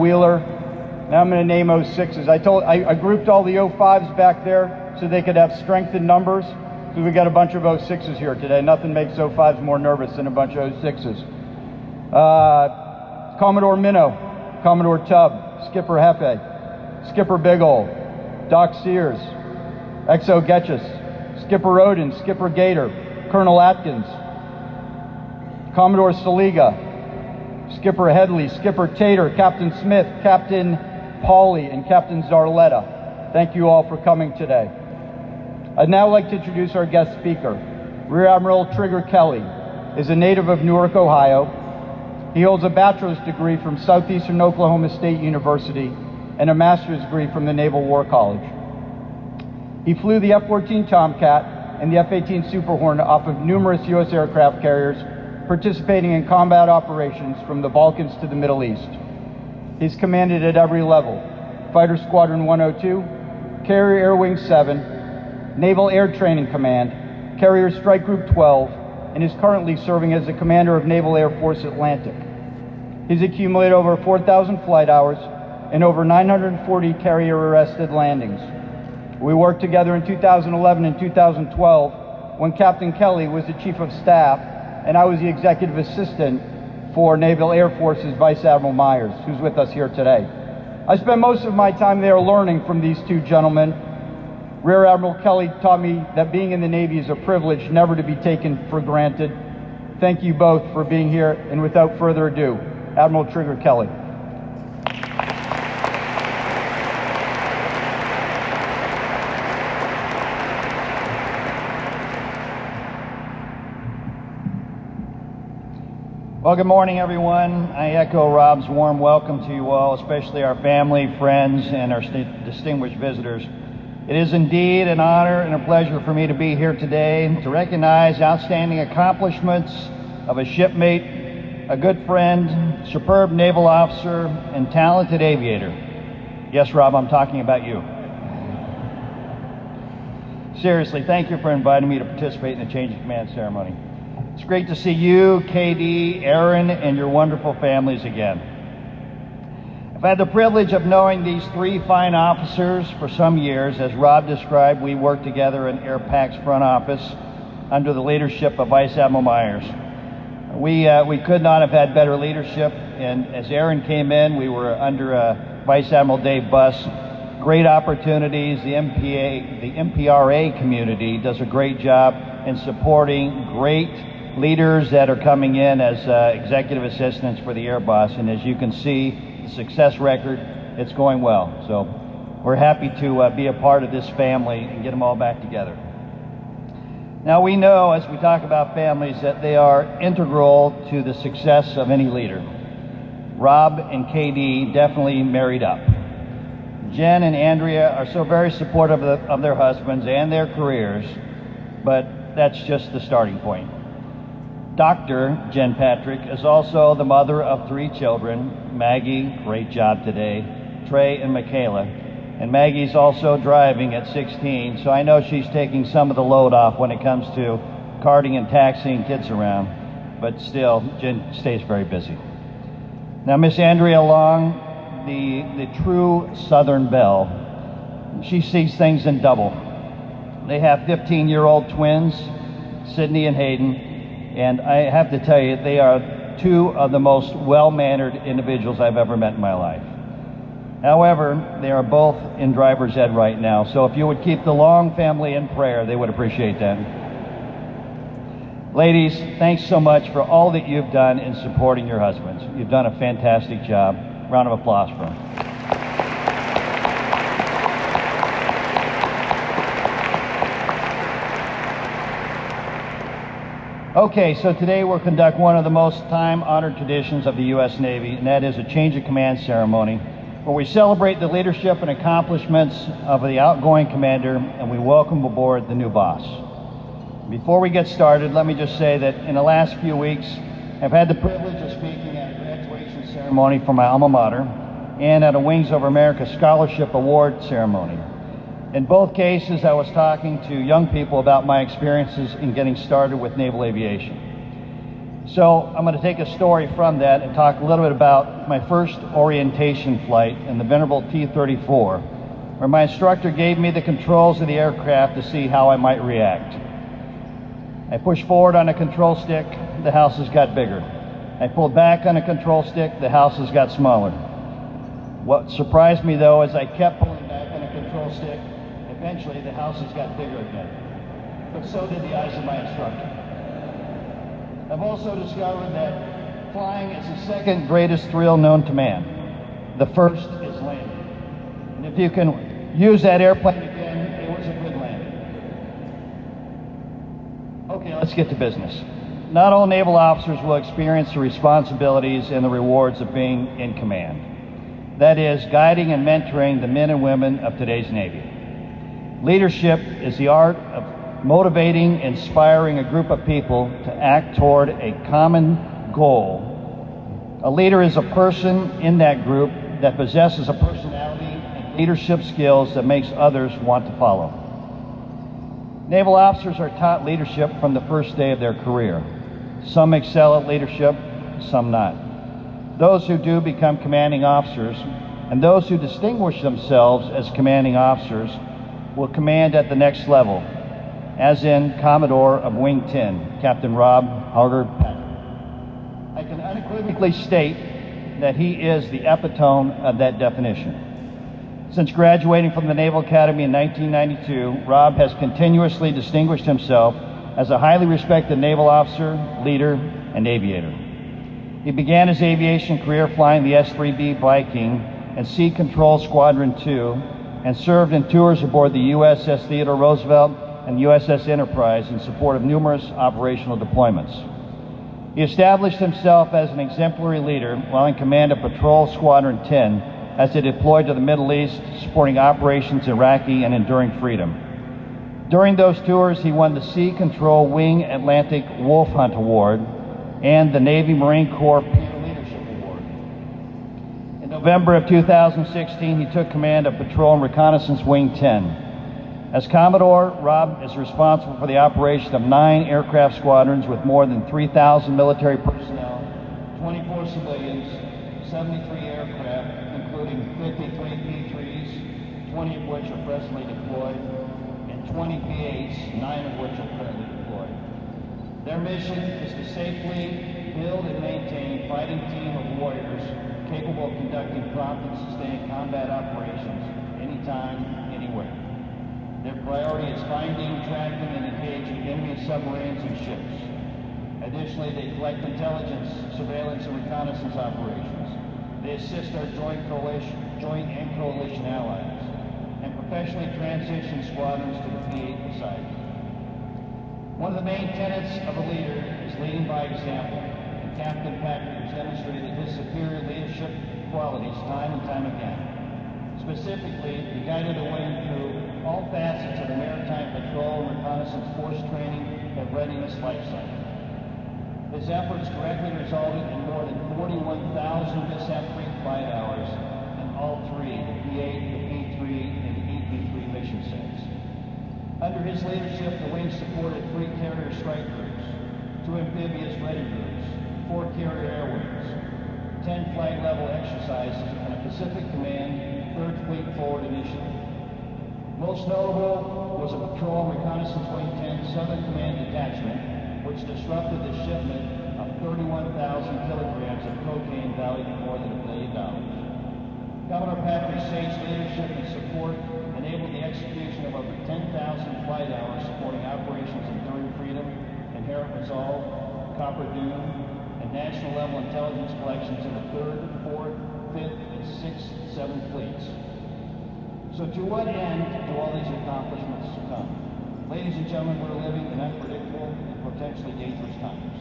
Wheeler. Now I'm going to name 06s. I grouped all the 05s back there so they could have strength in numbers. So we got a bunch of 06s here today. Nothing makes 05s more nervous than a bunch of 06s. Commodore Minnow, Commodore Tubb, Skipper Hefe, Skipper Big Ol', Doc Sears, XO Getchus, Skipper Odin, Skipper Gator, Colonel Atkins, Commodore Saliga, Skipper Headley, Skipper Tater, Captain Smith, Captain Pauley, and Captain Zarletta. Thank you all for coming today. I'd now like to introduce our guest speaker. Rear Admiral Trigger Kelly is a native of Newark, Ohio. He holds a bachelor's degree from Southeastern Oklahoma State University and a master's degree from the Naval War College. He flew the F-14 Tomcat and the F-18 Super Hornet off of numerous U.S. aircraft carriers, participating in combat operations from the Balkans to the Middle East. He's commanded at every level: Fighter Squadron 102, Carrier Air Wing 7, Naval Air Training Command, Carrier Strike Group 12, and is currently serving as the commander of Naval Air Force Atlantic. He's accumulated over 4,000 flight hours and over 940 carrier-arrested landings. We worked together in 2011 and 2012 when Captain Kelly was the Chief of Staff and I was the Executive Assistant for Naval Air Force's Vice Admiral Myers, who's with us here today. I spent most of my time there learning from these two gentlemen. Rear Admiral Kelly taught me that being in the Navy is a privilege never to be taken for granted. Thank you both for being here, and without further ado, Admiral Trigger Kelly. Well, good morning, everyone. I echo Rob's warm welcome to you all, especially our family, friends, and our distinguished visitors. It is indeed an honor and a pleasure for me to be here today to recognize outstanding accomplishments of a shipmate, a good friend, superb naval officer, and talented aviator. Yes, Rob, I'm talking about you. Seriously, thank you for inviting me to participate in the change of command ceremony. It's great to see you, KD, Aaron, and your wonderful families again. I've had the privilege of knowing these three fine officers for some years. As Rob described, we worked together in AirPAC's front office under the leadership of Vice Admiral Myers. We could not have had better leadership, and as Aaron came in, we were under Vice Admiral Dave Buss. Great opportunities. The MPRA community does a great job in supporting great leaders that are coming in as executive assistants for the Air Boss, and as you can see, the success record, it's going well. So we're happy to be a part of this family and get them all back together. Now, we know as we talk about families that they are integral to the success of any leader. Rob and KD definitely married up. Jen and Andrea are so very supportive of their husbands and their careers, but that's just the starting point. Dr. Jen Patrick is also the mother of 3 children. Maggie, great job today, Trey and Michaela. And Maggie's also driving at 16, so I know she's taking some of the load off when it comes to carting and taxiing kids around. But still, Jen stays very busy. Now, Miss Andrea Long, the true Southern belle, she sees things in double. They have 15-year-old twins, Sydney and Hayden, and I have to tell you, they are 2 of the most well-mannered individuals I've ever met in my life. However, they are both in driver's ed right now, so if you would keep the Long family in prayer, they would appreciate that. Ladies, thanks so much for all that you've done in supporting your husbands. You've done a fantastic job. Round of applause for them. Okay, so today we'll conduct one of the most time-honored traditions of the U.S. Navy, and that is a change of command ceremony, where we celebrate the leadership and accomplishments of the outgoing commander, and we welcome aboard the new boss. Before we get started, let me just say that in the last few weeks, I've had the privilege of speaking at a graduation ceremony for my alma mater and at a Wings Over America Scholarship Award ceremony. In both cases, I was talking to young people about my experiences in getting started with naval aviation. So I'm going to take a story from that and talk a little bit about my first orientation flight in the venerable T-34, where my instructor gave me the controls of the aircraft to see how I might react. I pushed forward on the control stick, the houses got bigger. I pulled back on the control stick, the houses got smaller. What surprised me though is I kept pulling back on the control stick. Eventually the houses got bigger again, but so did the eyes of my instructor. I've also discovered that flying is the second greatest thrill known to man. The first is landing. And if you can use that airplane again, it was a good landing. Okay, let's get to business. Not all naval officers will experience the responsibilities and the rewards of being in command. That is, guiding and mentoring the men and women of today's Navy. Leadership is the art of motivating, inspiring a group of people to act toward a common goal. A leader is a person in that group that possesses a personality and leadership skills that makes others want to follow. Naval officers are taught leadership from the first day of their career. Some excel at leadership, some not. Those who do become commanding officers, and those who distinguish themselves as commanding officers will command at the next level, as in Commodore of Wing 10, Captain Rob Patrick. I can unequivocally state that he is the epitome of that definition. Since graduating from the Naval Academy in 1992, Rob has continuously distinguished himself as a highly respected naval officer, leader, and aviator. He began his aviation career flying the S-3B Viking and Sea Control Squadron 2 and served in tours aboard the USS Theodore Roosevelt and USS Enterprise in support of numerous operational deployments. He established himself as an exemplary leader while in command of Patrol Squadron 10 as they deployed to the Middle East, supporting operations in Iraqi and Enduring Freedom. During those tours, he won the Sea Control Wing Atlantic Wolf Hunt Award and the Navy Marine Corps Peer Leadership Award. In November of 2016, he took command of Patrol and Reconnaissance Wing 10. As Commodore, Rob is responsible for the operation of 9 aircraft squadrons with more than 3,000 military personnel, 24 civilians, 73 aircraft, including 53 P-3s, 20 of which are presently deployed, and 20 P-8s, 9 of which are currently deployed. Their mission is to safely build and maintain a fighting team of warriors capable of conducting prompt and sustained combat operations anytime, anywhere. Their priority is finding, tracking, and engaging enemy submarines and ships. Additionally, they collect intelligence, surveillance, and reconnaissance operations. They assist our joint and coalition allies, and professionally transition squadrons to the P-8 beside them. One of the main tenets of a leader is leading by example, and Captain Patrick has demonstrated his superior leadership qualities time and time again. Specifically, he guided the wing through all facets of the maritime patrol and reconnaissance force training and readiness life cycle. His efforts directly resulted in more than 41,000 mishap-free flight hours in all 3, the P-8, the P-3, and the EP-3 mission sets. Under his leadership, the wing supported 3 carrier strike groups, 2 amphibious ready groups, 4 carrier air wings, 10 flight-level exercises, and a Pacific Command 3rd Fleet Forward Initiative. Most notable was a Patrol Reconnaissance Wing 10 Southern Command Detachment, which disrupted the shipment of 31,000 kilograms of cocaine valued at more than $1 billion. Commodore Patrick's sage leadership and support enabled the execution of over 10,000 flight hours supporting operations Enduring Freedom, Inherent Resolve, Copper Dune, and national-level intelligence collections in the 3rd, 4th, 5th, and 6th, 7th fleets. So to what end do all these accomplishments come? Ladies and gentlemen, we're living in unpredictable and potentially dangerous times.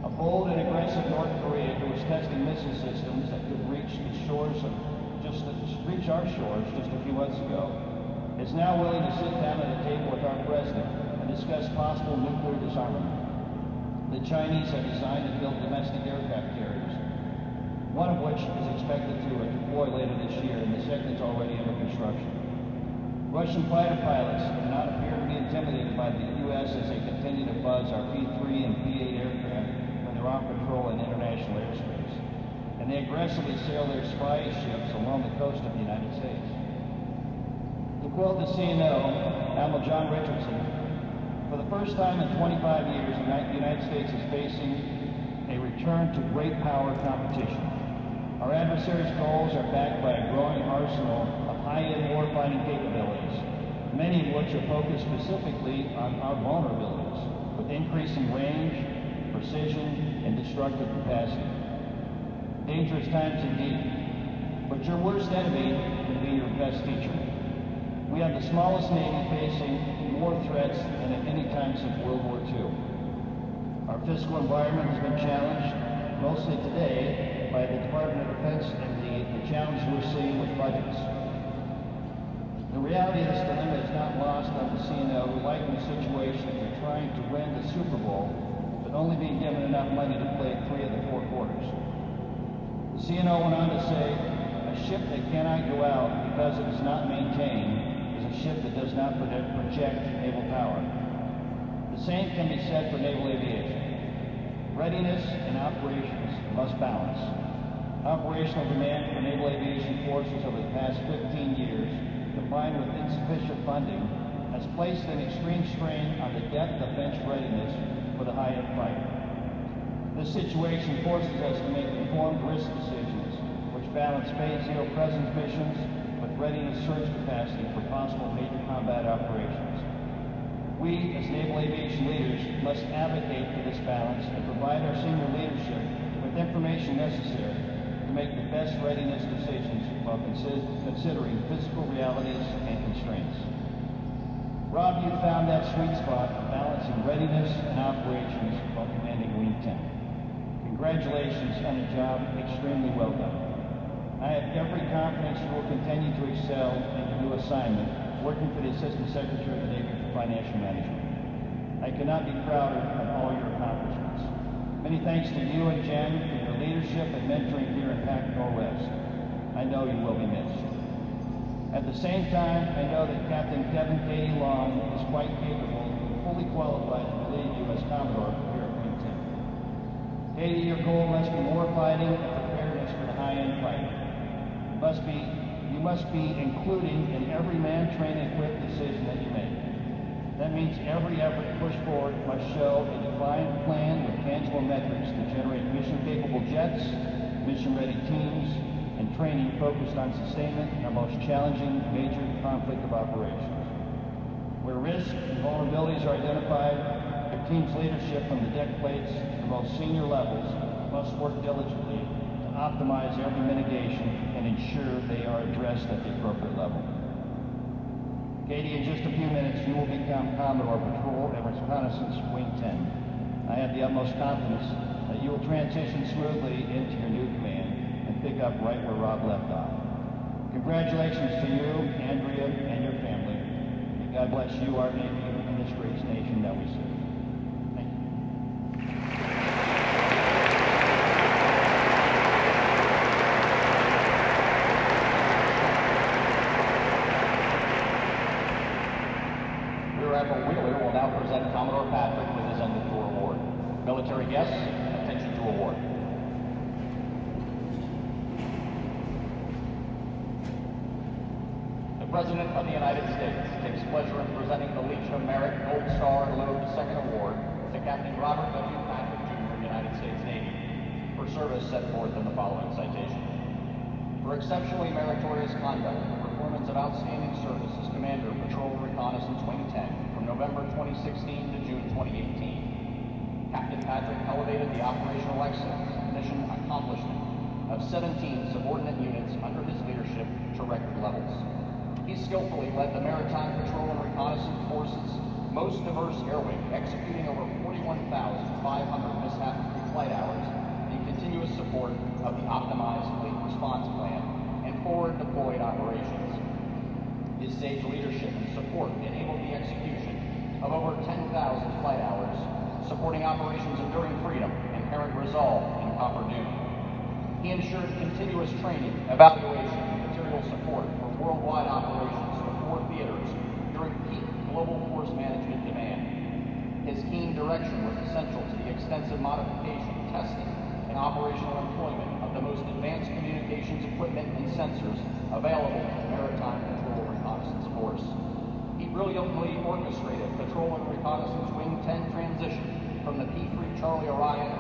A bold and aggressive North Korea who was testing missile systems that could reach our shores just a few months ago is now willing to sit down at a table with our president and discuss possible nuclear disarmament. The Chinese have designed and built domestic aircraft carriers, one of which is expected to deploy later this year, and the second is already under construction. Russian fighter pilots do not appear to be intimidated by the U.S. as they continue to buzz our P-3 and P-8 aircraft from and they aggressively sail their spy ships along the coast of the United States. To quote the CNO, Admiral John Richardson, for the first time in 25 years, the United States is facing a return to great power competition. Our adversaries' goals are backed by a growing arsenal of high-end warfighting capabilities, many of which are focused specifically on our vulnerabilities, with increasing range, precision, and destructive capacity. Dangerous times indeed, but your worst enemy can be your best teacher. We have the smallest Navy facing more threats than at any time since World War II. Our fiscal environment has been challenged, mostly today, by the Department of Defense and the challenge we're seeing with budgets. The reality of this dilemma is not lost on the CNO, who liken the situation to trying to win the Super Bowl, but only being given enough money to play 3 of the 4 quarters. The CNO went on to say, a ship that cannot go out because it is not maintained is a ship that does not project naval power. The same can be said for naval aviation. Readiness and operations must balance. Operational demand for naval aviation forces over the past 15 years, combined with insufficient funding, has placed an extreme strain on the depth of bench readiness for the high-end fighter. This situation forces us to make informed risk decisions, which balance phase 0 presence missions with readiness surge capacity for possible major combat operations. We, as naval aviation leaders, must advocate for this balance and provide our senior leadership with information necessary to make the best readiness decisions while considering physical realities and constraints. Rob, you found that sweet spot of balancing readiness and operations while commanding Wing 10. Congratulations on a job extremely well done. I have every confidence you will continue to excel in your new assignment, working for the Assistant Secretary of the Navy for Financial Management. I cannot be prouder of all your accomplishments. Many thanks to you and Jen for your leadership and mentoring here in PAC Northwest. I know you will be missed. At the same time, I know that Captain Kevin Katie Long is quite capable and fully qualified to lead you as Commodore here at Wing 10. Katie, your goal must be war fighting and preparedness for the high-end fight. You must be including in every man, train, and equip decision that you make. That means every effort pushed forward must show a defined plan with tangible metrics to generate mission-capable jets, mission-ready teams, and training focused on sustainment in our most challenging major conflict of operations. Where risks and vulnerabilities are identified, your team's leadership from the deck plates to the most senior levels must work diligently to optimize every mitigation and ensure they are addressed at the appropriate level. Katie, in just a few minutes, you will become Commodore Patrol and Reconnaissance Wing 10. I have the utmost confidence that you will transition smoothly into your new command and pick up right where Rob left off. Congratulations to you, Andrea, and your family. And God bless you, our Navy, and this great nation that we serve. Thank you. Rear Admiral Wheeler will now present Commodore Patrick with his Endeavour Award. Military guests, attention to award. The President of the United States takes pleasure in presenting the Legion of Merit Gold Star Load Second Award to Captain Robert W. Patrick, Jr., United States Navy, for service set forth in the following citation. For exceptionally meritorious conduct and performance of outstanding service as Commander, Patrol Reconnaissance Wing 10 from November 2016 to June 2018, Captain Patrick elevated the operational excellence and mission accomplishment of 17 subordinate units under his leadership to record levels. He skillfully led the Maritime Patrol and Reconnaissance Forces' most diverse air wing, executing over 41,500 mishap-free flight hours in continuous support of the optimized fleet response plan and forward deployed operations. His sage leadership and support enabled the execution of over 10,000 flight hours, supporting operations Enduring Freedom, Inherent Resolve, and Copper Dune. He ensured continuous training, evaluation, and material support for worldwide operations for 4 theaters during peak global force management demand. His keen direction was essential to the extensive modification, testing, and and operational employment of the most advanced communications equipment and sensors available to the Maritime Patrol Reconnaissance Force. He brilliantly orchestrated Patrol and Reconnaissance Wing 10 transition from the P-3 Charlie Orion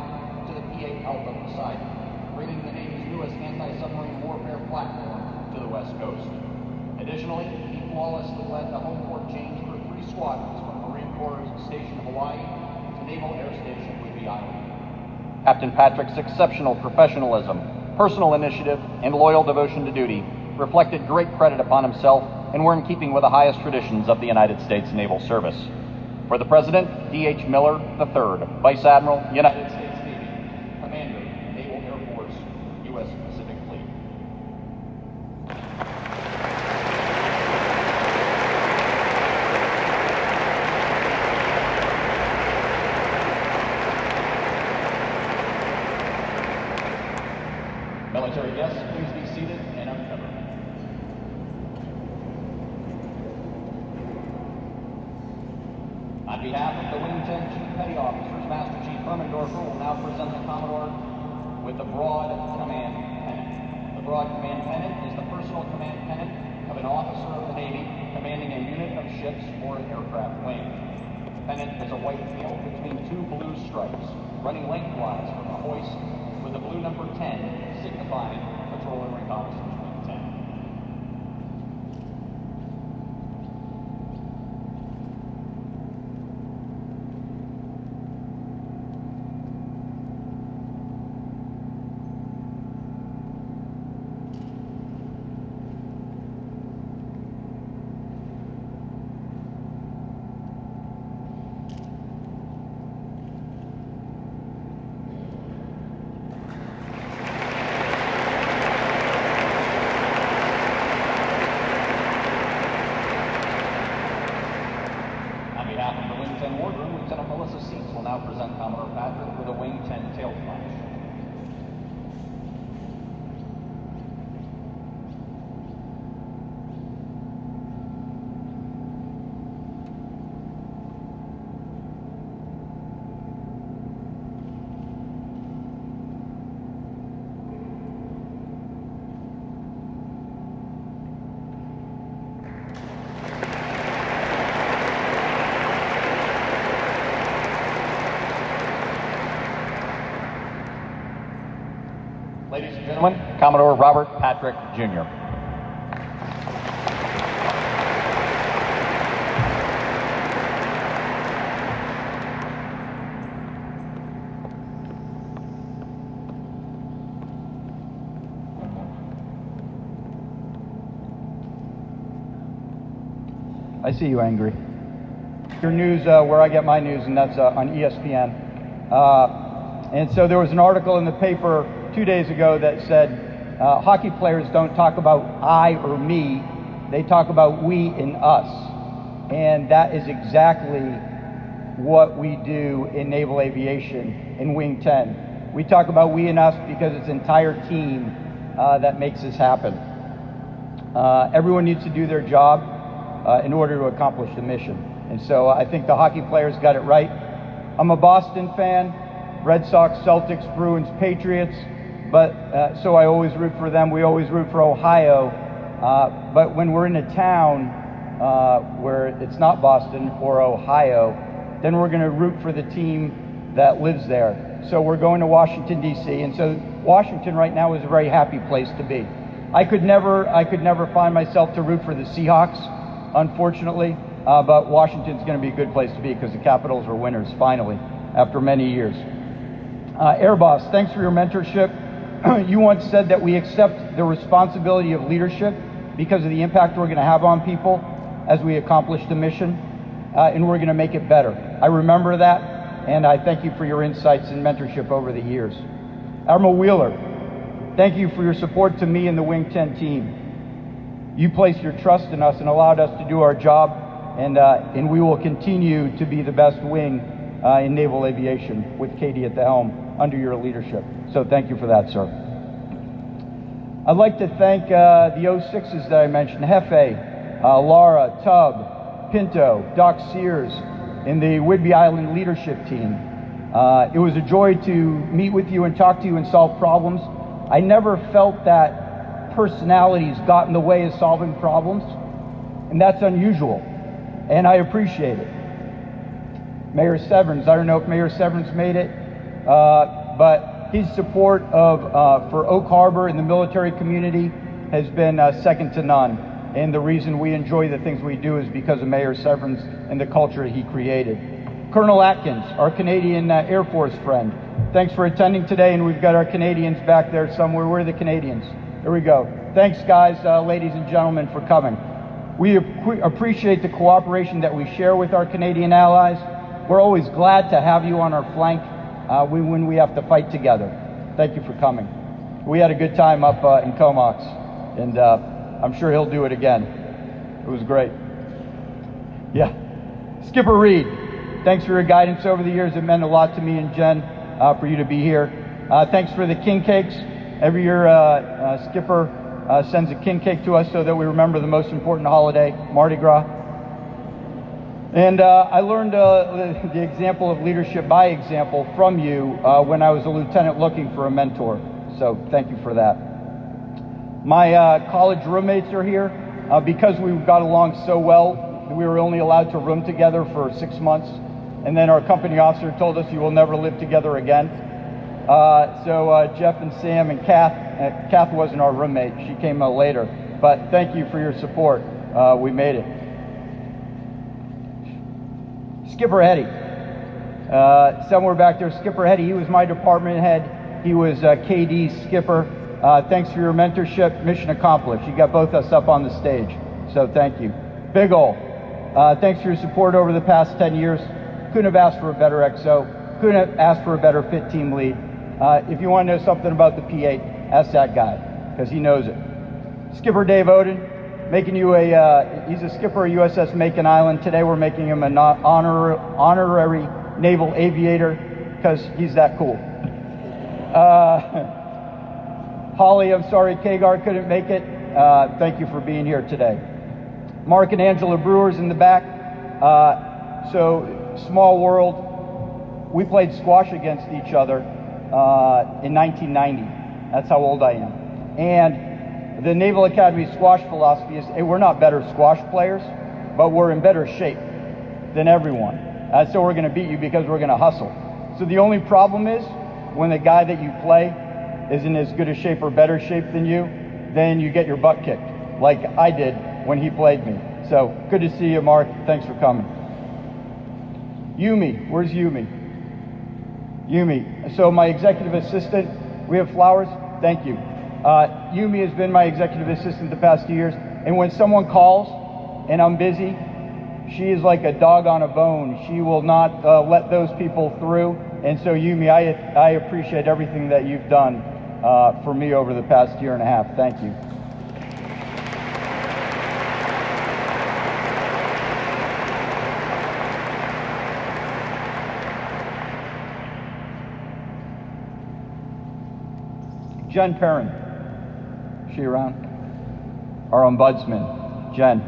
to the P-8 Alpha Poseidon, bringing the Navy's newest anti-submarine warfare platform to the West Coast. Additionally, he flawlessly led the home port change for 3 squadrons from Marine Corps Station Hawaii to Naval Air Station Whidbey Island. Captain Patrick's exceptional professionalism, personal initiative, and loyal devotion to duty reflected great credit upon himself and were in keeping with the highest traditions of the United States Naval Service. For the President, D.H. Miller III, Vice Admiral, United States Navy, Commander, Naval Air Force, U.S. Pacific Fleet. Military guests, please be seated and uncovered. On behalf of the Wing 10 Chief Petty Officers, Master Chief Hermendorfer will now present the Commodore with the Broad Command Pennant. The Broad Command Pennant is the personal command pennant of an officer of the Navy commanding a unit of ships or an aircraft wing. The pennant is a white field between 2 blue stripes running lengthwise from the hoist with the blue number 10 signifying Patrol and Reconnaissance Wing 10. Commodore Patrick with a Wing 10 tail flash. Ladies and gentlemen, Commodore Robert Patrick, Jr. I see you angry. Your news, where I get my news, and that's on ESPN. And so there was an article in the paper 2 days ago that said hockey players don't talk about I or me, they talk about we and us. And that is exactly what we do in naval aviation in Wing 10. We talk about we and us because it's an entire team that makes this happen. Everyone needs to do their job in order to accomplish the mission. And so I think the hockey players got it right. I'm a Boston fan, Red Sox, Celtics, Bruins, Patriots. But so I always root for them. We always root for Ohio. But when we're in a town where it's not Boston or Ohio, then we're going to root for the team that lives there. So we're going to Washington, D.C. And so Washington right now is a very happy place to be. I could never find myself to root for the Seahawks, unfortunately. But Washington's going to be a good place to be because the Capitals are winners, finally, after many years. Air Boss, thanks for your mentorship. You once said that we accept the responsibility of leadership because of the impact we're going to have on people as we accomplish the mission, and we're going to make it better. I remember that, and I thank you for your insights and mentorship over the years. Admiral Wheeler, thank you for your support to me and the Wing 10 team. You placed your trust in us and allowed us to do our job, and we will continue to be the best wing in naval aviation with Katie at the helm under your leadership. So thank you for that, sir. I'd like to thank the 06s that I mentioned, Hefe, Laura, Tubb, Pinto, Doc Sears, and the Whidbey Island leadership team. It was a joy to meet with you and talk to you and solve problems. I never felt that personalities got in the way of solving problems, and that's unusual, and I appreciate it. Mayor Severns, I don't know if Mayor Severns made it, but his support for Oak Harbor and the military community has been second to none. And the reason we enjoy the things we do is because of Mayor Severns and the culture he created. Colonel Atkins, our Canadian Air Force friend, thanks for attending today, and we've got our Canadians back there somewhere. Where are the Canadians? There we go. Thanks, guys, ladies and gentlemen, for coming. We appreciate the cooperation that we share with our Canadian allies. We're always glad to have you on our flank when we have to fight together. Thank you for coming. We had a good time up in Comox, and I'm sure he'll do it again. It was great. Yeah. Skipper Reed, thanks for your guidance over the years. It meant a lot to me and Jen for you to be here. Thanks for the king cakes. Every year, Skipper sends a king cake to us so that we remember the most important holiday, Mardi Gras. And I learned the example of leadership by example from you when I was a lieutenant looking for a mentor. So thank you for that. My college roommates are here. Because we got along so well, we were only allowed to room together for 6 months. And then our company officer told us you will never live together again. So Jeff and Sam and Capt wasn't our roommate. She came later. But thank you for your support. We made it. Skipper Hetty. Somewhere back there, Skipper Hetty, he was my department head. He was KD's skipper. Thanks for your mentorship. Mission accomplished. You got both us up on the stage. So thank you. Big Ol, thanks for your support over the past 10 years. Couldn't have asked for a better XO. Couldn't have asked for a better fit team lead. If you want to know something about the P8, ask that guy, because he knows it. Skipper Dave Oden, making you he's a skipper of USS Macon Island. Today we're making him an honorary naval aviator, because he's that cool. Holly, I'm sorry Kagar couldn't make it. Thank you for being here today. Mark and Angela Brewers in the back. So, small world. We played squash against each other in 1990. That's how old I am. And the Naval Academy squash philosophy is, hey, we're not better squash players, but we're in better shape than everyone. So we're going to beat you because we're going to hustle. So the only problem is when the guy that you play isn't as good a shape or better shape than you, then you get your butt kicked, like I did when he played me. So good to see you, Mark. Thanks for coming. Yumi, where's Yumi? Yumi. So my executive assistant, we have flowers. Thank you. Yumi has been my executive assistant the past 2 years, and when someone calls and I'm busy, she is like a dog on a bone. She will not let those people through. And so Yumi, I appreciate everything that you've done for me over the past year and a half. Thank you. Jen Perrin, is she around? Our ombudsman, Jen.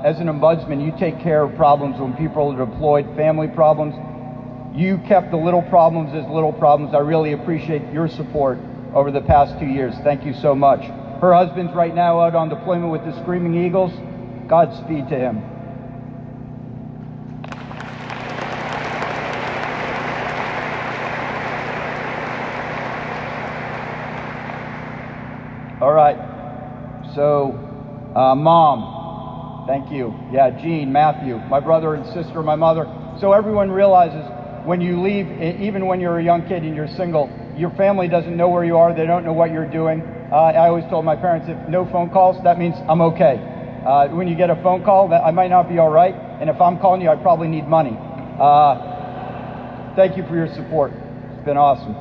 As an ombudsman, you take care of problems when people are deployed, family problems. You kept the little problems as little problems. I really appreciate your support over the past 2 years. Thank you so much. Her husband's right now out on deployment with the Screaming Eagles. Godspeed to him. All right. So, Mom, thank you. Yeah, Jean, Matthew, my brother and sister, my mother. So everyone realizes when you leave, even when you're a young kid and you're single, your family doesn't know where you are. They don't know what you're doing. I always told my parents, if no phone calls, that means I'm okay. When you get a phone call, I might not be all right. And if I'm calling you, I probably need money. Thank you for your support. It's been awesome.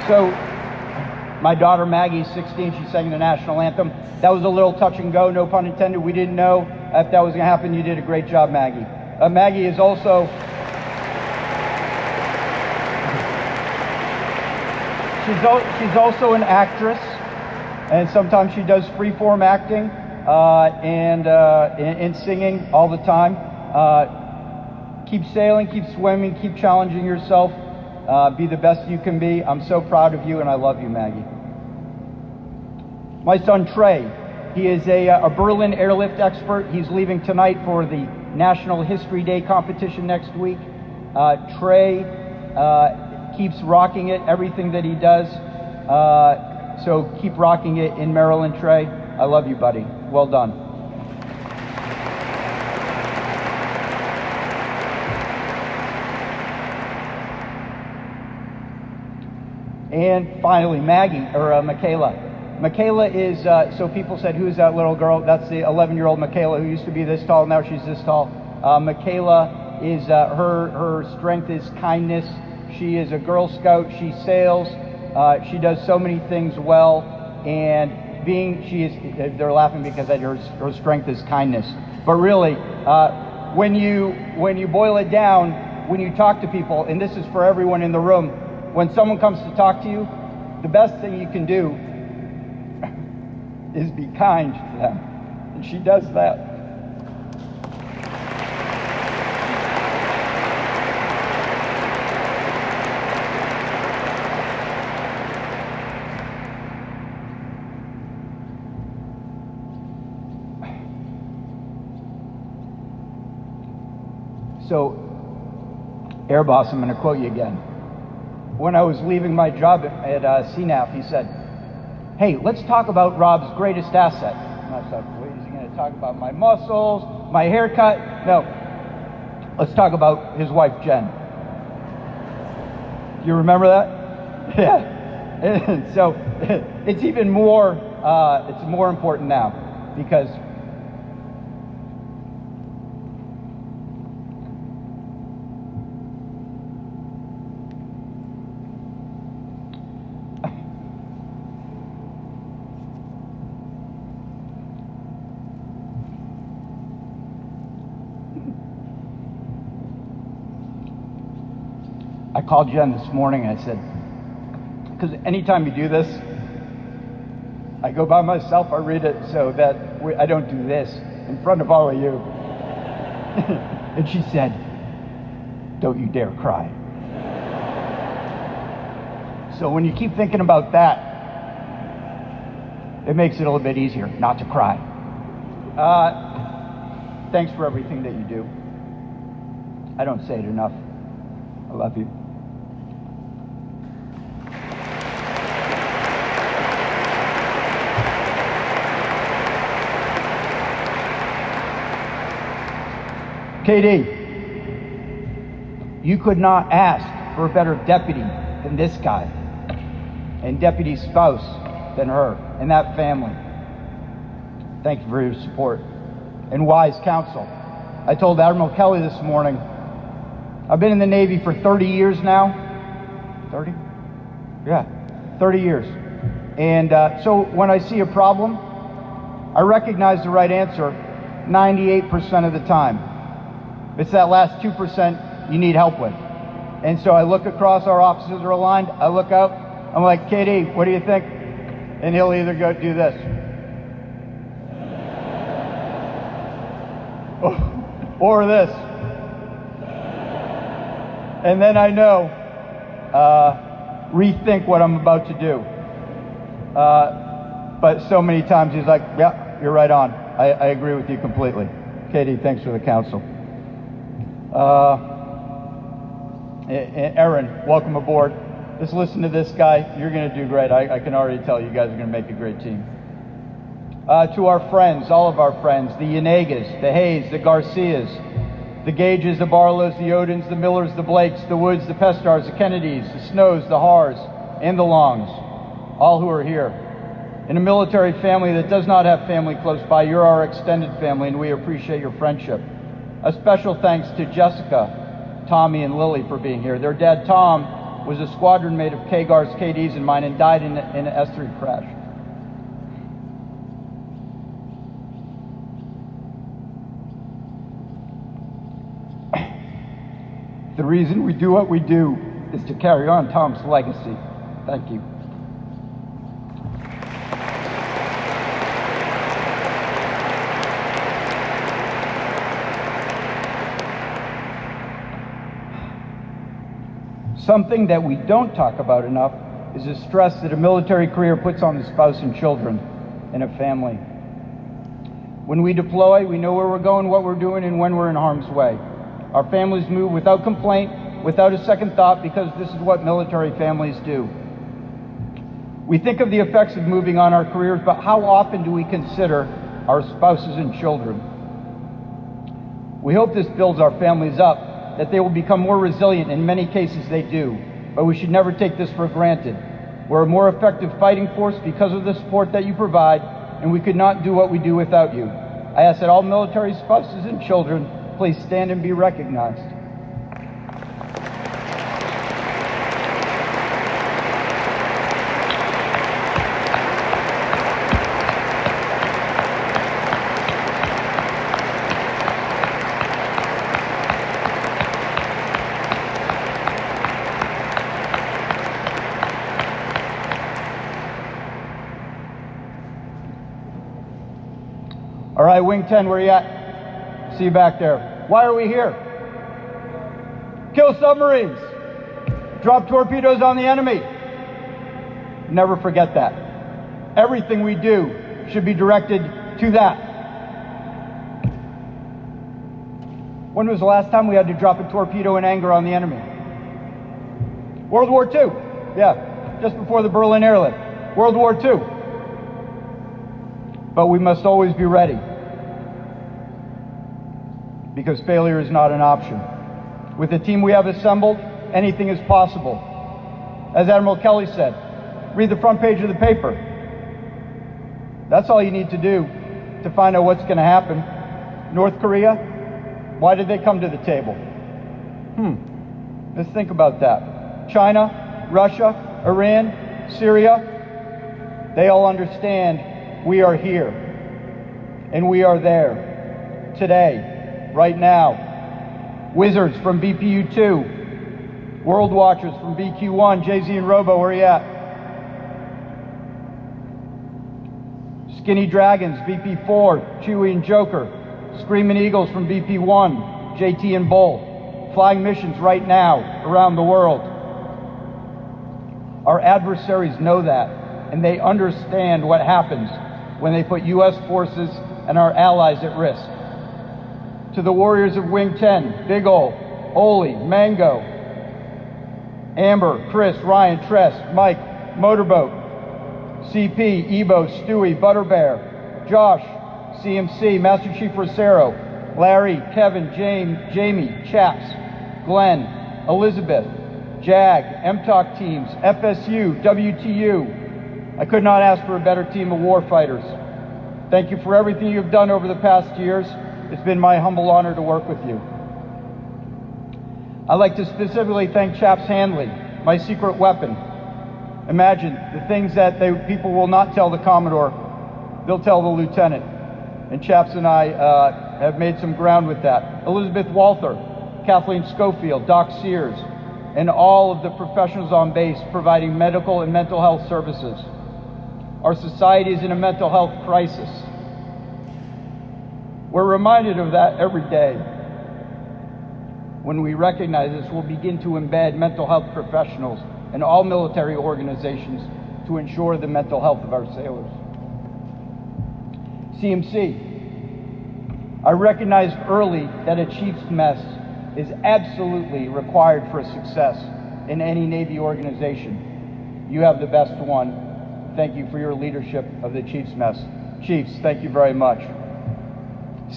So, my daughter Maggie's 16, she sang the national anthem. That was a little touch and go, no pun intended. We didn't know if that was going to happen. You did a great job, Maggie. Maggie is also... She's also an actress. and sometimes she does free-form acting and singing all the time. Keep sailing, keep swimming, keep challenging yourself. Be the best you can be. I'm so proud of you, and I love you, Maggie. My son Trey, he is a Berlin airlift expert. He's leaving tonight for the National History Day competition next week. Trey keeps rocking it, everything that he does. So keep rocking it in Maryland, Trey. I love you, buddy. Well done. And finally, Michaela. Michaela is, so people said, who's that little girl? That's the 11-year-old Michaela who used to be this tall. Now she's this tall. Michaela is, her strength is kindness. She is a Girl Scout. She sails. She does so many things well. And they're laughing because her strength is kindness. But really, when you boil it down, when you talk to people, and this is for everyone in the room, when someone comes to talk to you, the best thing you can do is be kind to them. And she does that. So, Air Boss, I'm going to quote you again. When I was leaving my job at CNAF, he said, "Hey, let's talk about Rob's greatest asset." And I thought, well, is he going to talk about my muscles, my haircut? No. Let's talk about his wife, Jen. Do you remember that? Yeah. And so it's even more, it's more important now because I called Jen this morning and I said, because anytime you do this, I go by myself, I read it so that I don't do this in front of all of you. And she said, "Don't you dare cry." So when you keep thinking about that, it makes it a little bit easier not to cry. Thanks for everything that you do. I don't say it enough. I love you. KD, you could not ask for a better deputy than this guy, and deputy spouse than her, and that family. Thank you for your support and wise counsel. I told Admiral Kelly this morning, I've been in the Navy for 30 years now. 30? Yeah, 30 years. And so when I see a problem, I recognize the right answer 98% of the time. It's that last 2% you need help with. And so I look across, our offices are aligned, I look out, I'm like, KD, what do you think? And he'll either go do this. Or this. And then I know, rethink what I'm about to do. But so many times he's like, yeah, you're right on. I agree with you completely. Katie, thanks for the counsel. Aaron, welcome aboard. Just listen to this guy. You're going to do great. I can already tell you guys are going to make a great team. To our friends, all of our friends, the Yenegas, the Hayes, the Garcias, the Gages, the Barlows, the Odins, the Millers, the Blakes, the Woods, the Pestars, the Kennedys, the Snows, the Haars, and the Longs, all who are here. In a military family that does not have family close by, you're our extended family, and we appreciate your friendship. A special thanks to Jessica, Tommy, and Lily for being here. Their dad, Tom, was a squadron mate of Kagar's, KD's, and mine, and died in an S-3 crash. The reason we do what we do is to carry on Tom's legacy. Thank you. Something that we don't talk about enough is the stress that a military career puts on the spouse and children and a family. When we deploy, we know where we're going, what we're doing, and when we're in harm's way. Our families move without complaint, without a second thought, because this is what military families do. We think of the effects of moving on our careers, but how often do we consider our spouses and children? We hope this builds our families up, that they will become more resilient. In many cases they do, but we should never take this for granted. We're a more effective fighting force because of the support that you provide, and we could not do what we do without you. I ask that all military spouses and children please stand and be recognized. All right, Wing 10, where you at? See you back there. Why are we here? Kill submarines. Drop torpedoes on the enemy. Never forget that. Everything we do should be directed to that. When was the last time we had to drop a torpedo in anger on the enemy? World War II. Yeah, just before the Berlin airlift. World War II. But we must always be ready, because failure is not an option. With the team we have assembled, anything is possible. As Admiral Kelly said, read the front page of the paper. That's all you need to do to find out what's going to happen. North Korea, why did they come to the table? Let's think about that. China, Russia, Iran, Syria, they all understand we are here, and we are there, today, right now. Wizards from BPU-2, World Watchers from BQ-1, JZ and Robo, where you at? Skinny Dragons, BP-4, Chewie and Joker, Screaming Eagles from BP-1, JT and Bull, flying missions right now around the world. Our adversaries know that, and they understand what happens when they put U.S. forces and our allies at risk. To the warriors of Wing 10, Big Ol, Oli, Mango, Amber, Chris, Ryan, Tress, Mike, Motorboat, CP, Ebo, Stewie, Butterbear, Josh, CMC, Master Chief Rosero, Larry, Kevin, James, Jamie, Chaps, Glenn, Elizabeth, JAG, MTOC teams, FSU, WTU. I could not ask for a better team of warfighters. Thank you for everything you've done over the past years. It's been my humble honor to work with you. I'd like to specifically thank Chaps Handley, my secret weapon. Imagine the things that people will not tell the Commodore, they'll tell the Lieutenant. And Chaps and I have made some ground with that. Elizabeth Walther, Kathleen Schofield, Doc Sears, and all of the professionals on base providing medical and mental health services. Our society is in a mental health crisis. We're reminded of that every day. When we recognize this, we'll begin to embed mental health professionals in all military organizations to ensure the mental health of our sailors. CMC, I recognized early that a chief's mess is absolutely required for success in any Navy organization. You have the best one. Thank you for your leadership of the Chiefs Mess. Chiefs, thank you very much.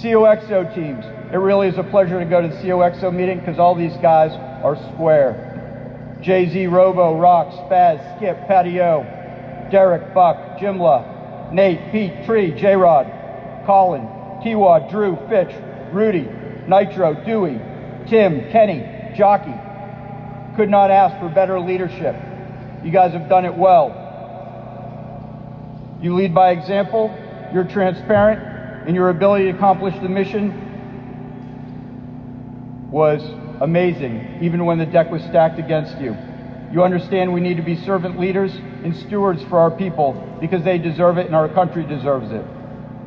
COXO teams, it really is a pleasure to go to the COXO meeting because all these guys are square. JZ, Robo, Rock, Spaz, Skip, Patio, Derek, Buck, Jimla, Nate, Pete, Tree, J-Rod, Colin, T-Wad, Drew, Fitch, Rudy, Nitro, Dewey, Tim, Kenny, Jockey. Could not ask for better leadership. You guys have done it well. You lead by example, you're transparent, and your ability to accomplish the mission was amazing, even when the deck was stacked against you. You understand we need to be servant leaders and stewards for our people because they deserve it and our country deserves it.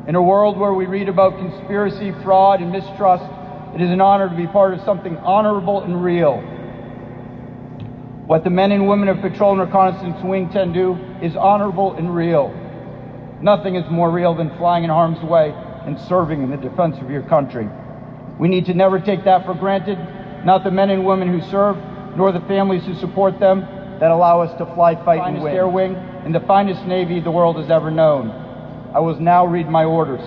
In a world where we read about conspiracy, fraud, and mistrust, it is an honor to be part of something honorable and real. What the men and women of Patrol and Reconnaissance Wing 10 do is honorable and real. Nothing is more real than flying in harm's way and serving in the defense of your country. We need to never take that for granted, not the men and women who serve, nor the families who support them that allow us to fly, fight, and win. Air Wing and the finest Navy the world has ever known. I will now read my orders.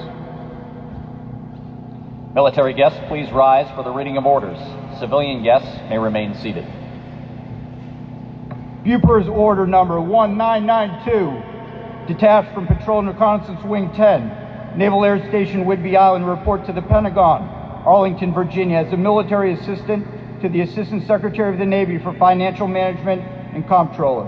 Military guests, please rise for the reading of orders. Civilian guests may remain seated. Bupper's Order Number 1992, detached from Patrol and Reconnaissance Wing 10, Naval Air Station Whidbey Island, report to the Pentagon, Arlington, Virginia, as a military assistant to the Assistant Secretary of the Navy for Financial Management and Comptroller.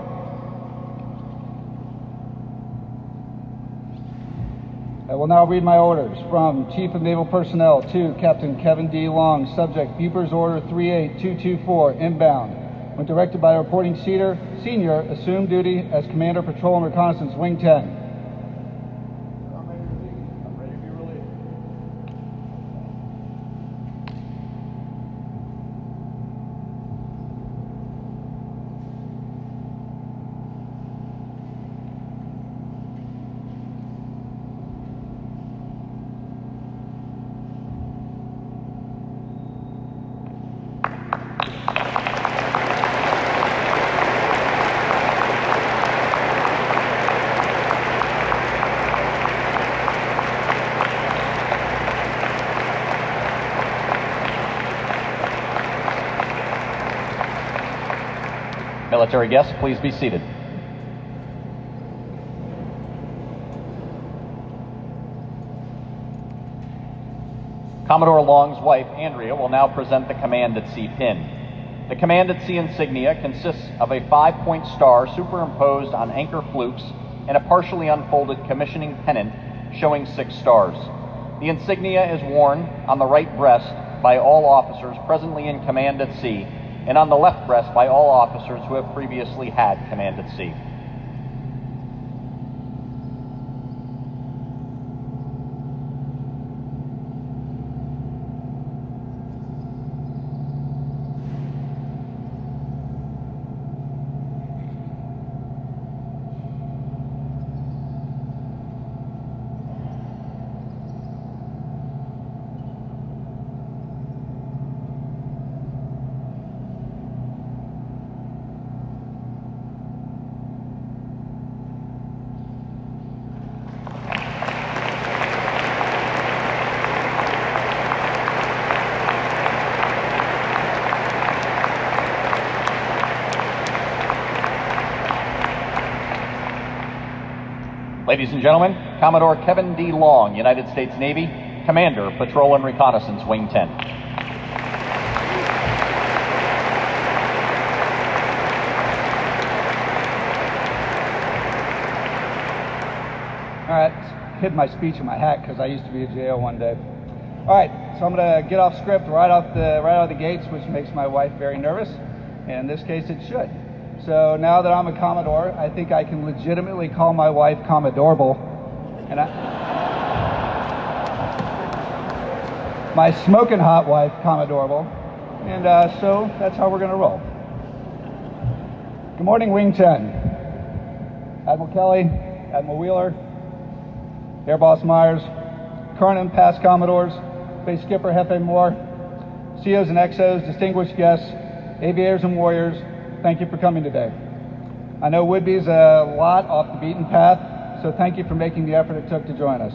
I will now read my orders from Chief of Naval Personnel to Captain Kevin D. Long, subject Bupper's Order 38224, inbound. When directed by reporting Senior, assumed duty as Commander Patrol and Reconnaissance Wing 10. Military guests, please be seated. Commodore Long's wife, Andrea, will now present the Command at Sea pin. The Command at Sea insignia consists of a 5-point star superimposed on anchor flukes and a partially unfolded commissioning pennant showing 6 stars. The insignia is worn on the right breast by all officers presently in command at sea, and on the left breast by all officers who have previously had command at sea. Ladies and gentlemen, Commodore Kevin D. Long, United States Navy, Commander, Patrol and Reconnaissance Wing 10. All right, hid my speech in my hat because I used to be a JO one day. All right, so I'm going to get off script right out of the gates, which makes my wife very nervous, and in this case it should. So now that I'm a Commodore, I think I can legitimately call my wife Commodorable, and my smoking hot wife Commodorable, and so that's how we're going to roll. Good morning, Wing 10. Admiral Kelly, Admiral Wheeler, Air Boss Myers, current and past Commodores, Base Skipper Hefe Moore, COs and XOs, distinguished guests, aviators and warriors, thank you for coming today. I know Whidbey's a lot off the beaten path, so thank you for making the effort it took to join us.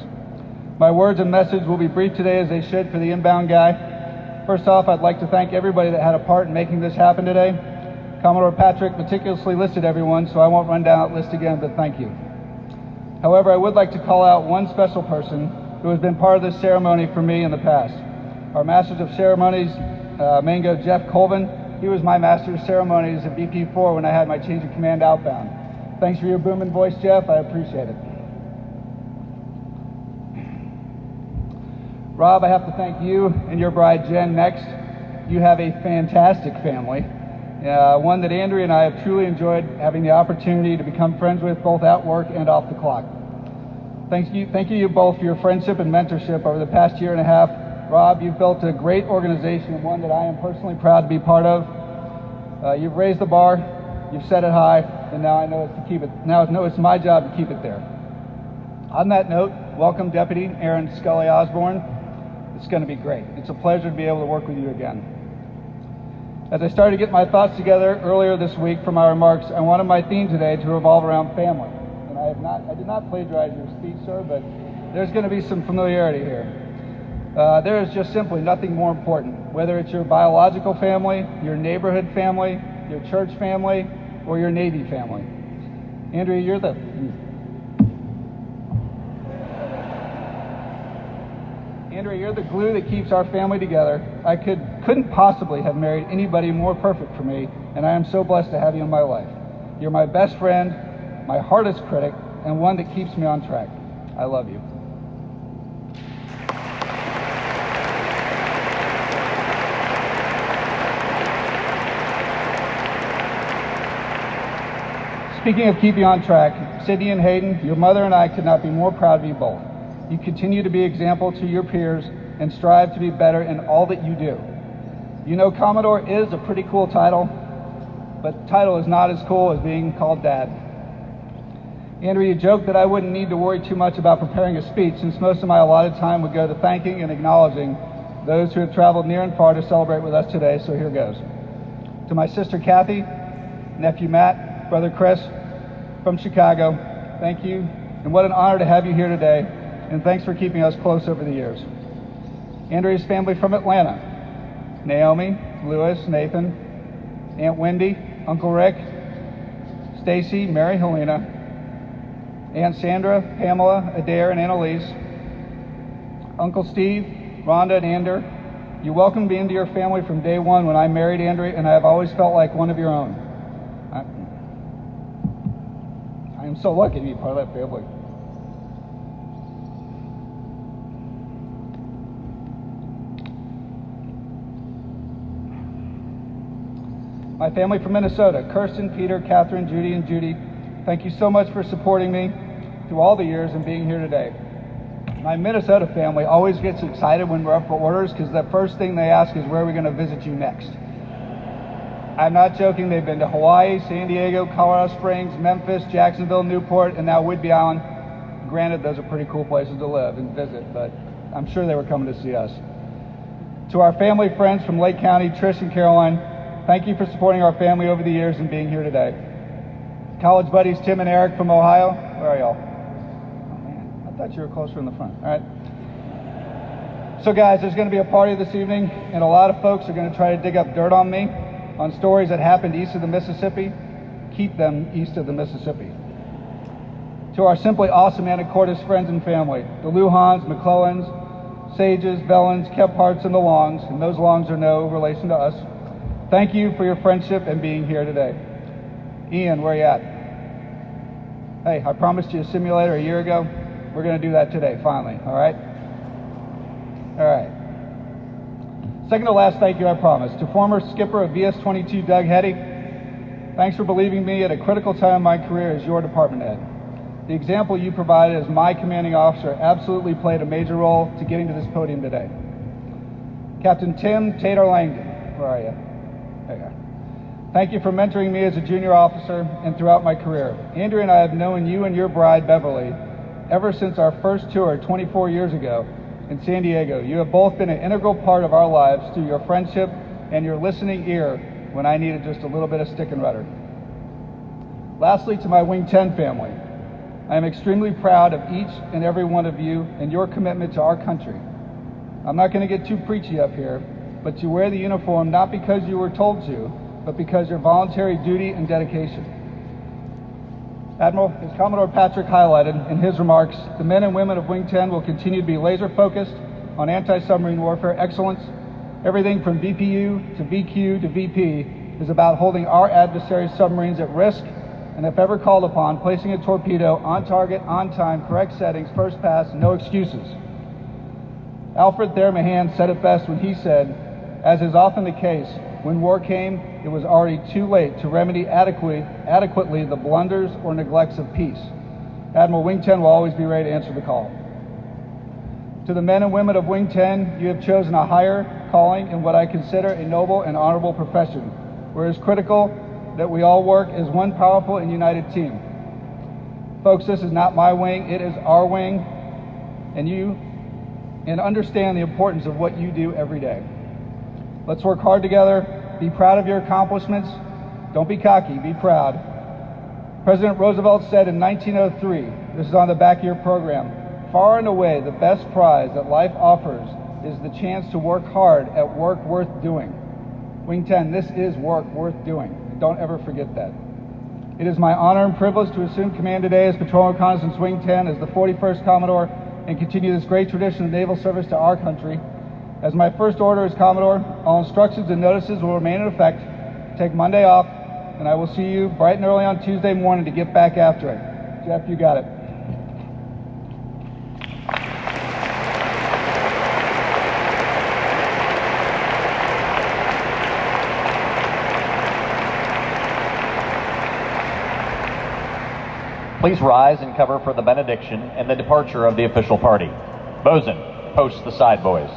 My words and message will be brief today, as they should for the inbound guy. First off, I'd like to thank everybody that had a part in making this happen today. Commodore Patrick meticulously listed everyone, so I won't run down that list again, but thank you. However, I would like to call out one special person who has been part of this ceremony for me in the past. Our Masters of Ceremonies, Mango Jeff Colvin. He was my Master of Ceremonies at BP4 when I had my change of command outbound. Thanks for your booming voice, Jeff. I appreciate it. Rob, I have to thank you and your bride, Jen, next. You have a fantastic family, one that Andrea and I have truly enjoyed having the opportunity to become friends with, both at work and off the clock. Thank you both for your friendship and mentorship over the past year and a half. Rob, you've built a great organization, and one that I am personally proud to be part of. You've raised the bar, You've set it high, and now I know it's to keep it. Now I know it's my job to keep it there. On that note, welcome Deputy Aaron Scully Osborne. It's going to be great. It's a pleasure to be able to work with you again. As I started to get my thoughts together earlier this week for my remarks, I wanted my theme today to revolve around family. And I did not plagiarize your speech, sir, but there's going to be some familiarity here. There is just simply nothing more important, whether it's your biological family, your neighborhood family, your church family, or your Navy family. Andrea, you're the glue that keeps our family together. I couldn't possibly have married anybody more perfect for me, and I am so blessed to have you in my life. You're my best friend, my hardest critic, and one that keeps me on track. I love you. Speaking of keeping on track, Sydney and Hayden, your mother and I could not be more proud of you both. You continue to be example to your peers and strive to be better in all that you do. You know, Commodore is a pretty cool title, but the title is not as cool as being called Dad. Andrea, you joked that I wouldn't need to worry too much about preparing a speech, since most of my allotted time would go to thanking and acknowledging those who have traveled near and far to celebrate with us today, so here goes. To my sister Kathy, nephew Matt, brother Chris from Chicago, thank you, and what an honor to have you here today, and thanks for keeping us close over the years. Andrea's family from Atlanta, Naomi, Lewis, Nathan, Aunt Wendy, Uncle Rick, Stacy, Mary Helena, Aunt Sandra, Pamela, Adair, and Annalise, Uncle Steve, Rhonda, and Ander. You welcomed me into your family from day one when I married Andrea, and I have always felt like one of your own. I am so lucky to be part of that family. My family from Minnesota, Kirsten, Peter, Catherine, Judy, and Judy, thank you so much for supporting me through all the years and being here today. My Minnesota family always gets excited when we're up for orders because the first thing they ask is, where are we going to visit you next? I'm not joking. They've been to Hawaii, San Diego, Colorado Springs, Memphis, Jacksonville, Newport, and now Whidbey Island. Granted, those are pretty cool places to live and visit, but I'm sure they were coming to see us. To our family friends from Lake County, Trish and Caroline, thank you for supporting our family over the years and being here today. College buddies Tim and Eric from Ohio, where are y'all? Oh man, I thought you were closer in the front. All right. So guys, there's going to be a party this evening, and a lot of folks are going to try to dig up dirt on me on stories that happened east of the Mississippi. Keep them east of the Mississippi. To our simply awesome Anacortes friends and family, the Luhans, McClellans, Sages, Bellins, Kepharts, and the Longs, and those Longs are no relation to us. Thank you for your friendship and being here today. Ian, where you at? Hey, I promised you a simulator a year ago. We're going to do that today, finally, all right? All right. Second to last thank you, I promise. To former skipper of VS-22, Doug Hetty, thanks for believing me at a critical time in my career as your department head. The example you provided as my commanding officer absolutely played a major role to getting to this podium today. Captain Tim Tater Langdon, where are you? There you are. Thank you for mentoring me as a junior officer and throughout my career. Andrea and I have known you and your bride, Beverly, ever since our first tour 24 years ago in San Diego. You have both been an integral part of our lives through your friendship and your listening ear when I needed just a little bit of stick and rudder. Lastly, to my Wing 10 family, I am extremely proud of each and every one of you and your commitment to our country. I'm not going to get too preachy up here, but you wear the uniform not because you were told to, but because your voluntary duty and dedication. Admiral, as Commodore Patrick highlighted in his remarks, the men and women of Wing 10 will continue to be laser-focused on anti-submarine warfare excellence. Everything from VPU to VQ to VP is about holding our adversaries' submarines at risk, and if ever called upon, placing a torpedo on target, on time, correct settings, first pass, no excuses. Alfred Thayer Mahan said it best when he said, as is often the case, when war came, it was already too late to remedy adequately the blunders or neglects of peace. Admiral, Wing 10 will always be ready to answer the call. To the men and women of Wing 10, you have chosen a higher calling in what I consider a noble and honorable profession, where it is critical that we all work as one powerful and united team. Folks, this is not my wing, it is our wing, and understand the importance of what you do every day. Let's work hard together, be proud of your accomplishments, don't be cocky, be proud. President Roosevelt said in 1903, this is on the back of your program, far and away the best prize that life offers is the chance to work hard at work worth doing. Wing 10, this is work worth doing. Don't ever forget that. It is my honor and privilege to assume command today as Patrol and Reconnaissance Wing 10 as the 41st Commodore and continue this great tradition of naval service to our country. As my first order as Commodore, all instructions and notices will remain in effect. Take Monday off, and I will see you bright and early on Tuesday morning to get back after it. Jeff, you got it. Please rise and cover for the benediction and the departure of the official party. Bosun, post the side boys.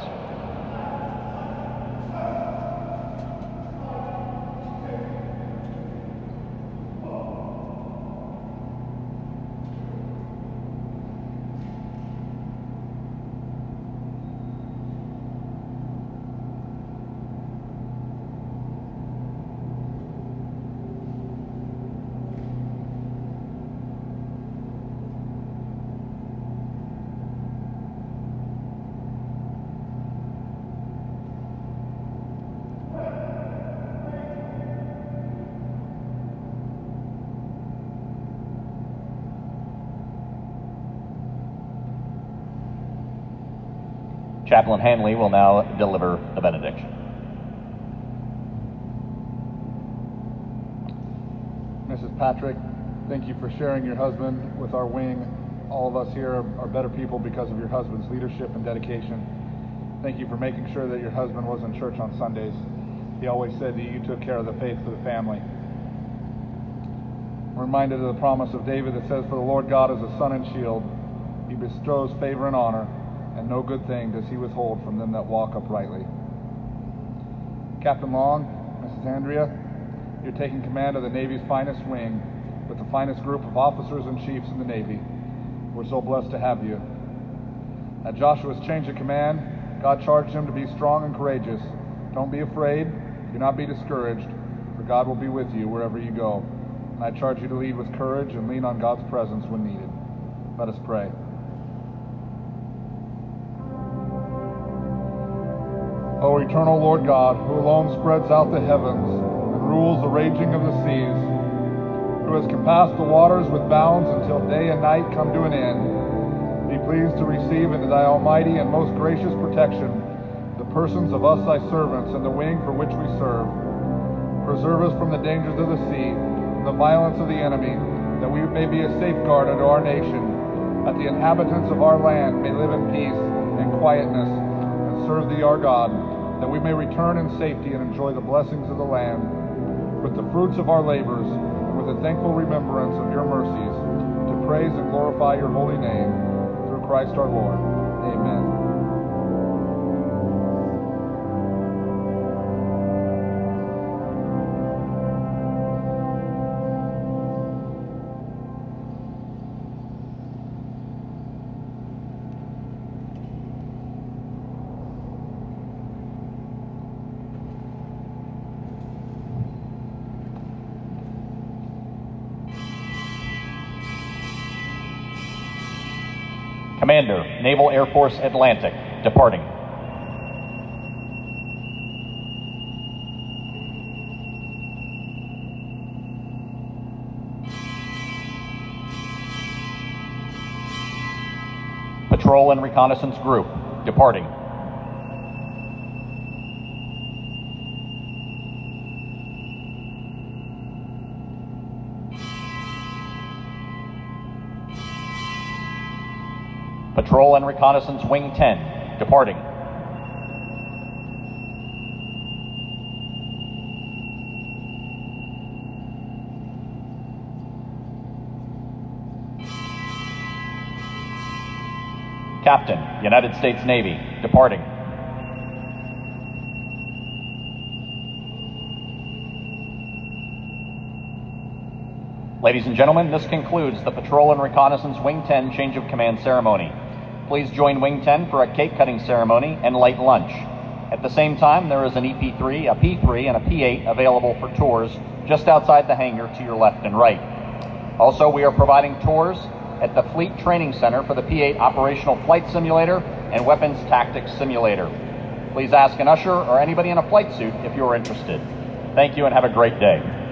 Chaplain Hanley will now deliver the benediction. Mrs. Patrick, thank you for sharing your husband with our wing. All of us here are better people because of your husband's leadership and dedication. Thank you for making sure that your husband was in church on Sundays. He always said that you took care of the faith for the family. I'm reminded of the promise of David that says, "For the Lord God is a sun and shield. He bestows favor and honor, and no good thing does he withhold from them that walk uprightly." Captain Long, Mrs. Andrea, you're taking command of the Navy's finest wing with the finest group of officers and chiefs in the Navy. We're so blessed to have you. At Joshua's change of command, God charged him to be strong and courageous. Don't be afraid, do not be discouraged, for God will be with you wherever you go. And I charge you to lead with courage and lean on God's presence when needed. Let us pray. O eternal Lord God, who alone spreads out the heavens and rules the raging of the seas, who has compassed the waters with bounds until day and night come to an end, be pleased to receive into thy almighty and most gracious protection the persons of us thy servants and the wing for which we serve. Preserve us from the dangers of the sea and the violence of the enemy, that we may be a safeguard unto our nation, that the inhabitants of our land may live in peace and quietness and serve thee our God, that we may return in safety and enjoy the blessings of the land with the fruits of our labors and with a thankful remembrance of your mercies, to praise and glorify your holy name, through Christ our Lord. Amen. Commander, Naval Air Force Atlantic, departing. Patrol and Reconnaissance Group, departing. Patrol and Reconnaissance Wing 10, departing. Captain, United States Navy, departing. Ladies and gentlemen, this concludes the Patrol and Reconnaissance Wing 10 Change of Command ceremony. Please join Wing 10 for a cake cutting ceremony and light lunch. At the same time, there is an EP3, a P3, and a P8 available for tours just outside the hangar to your left and right. Also, we are providing tours at the Fleet Training Center for the P8 Operational Flight Simulator and Weapons Tactics Simulator. Please ask an usher or anybody in a flight suit if you are interested. Thank you and have a great day.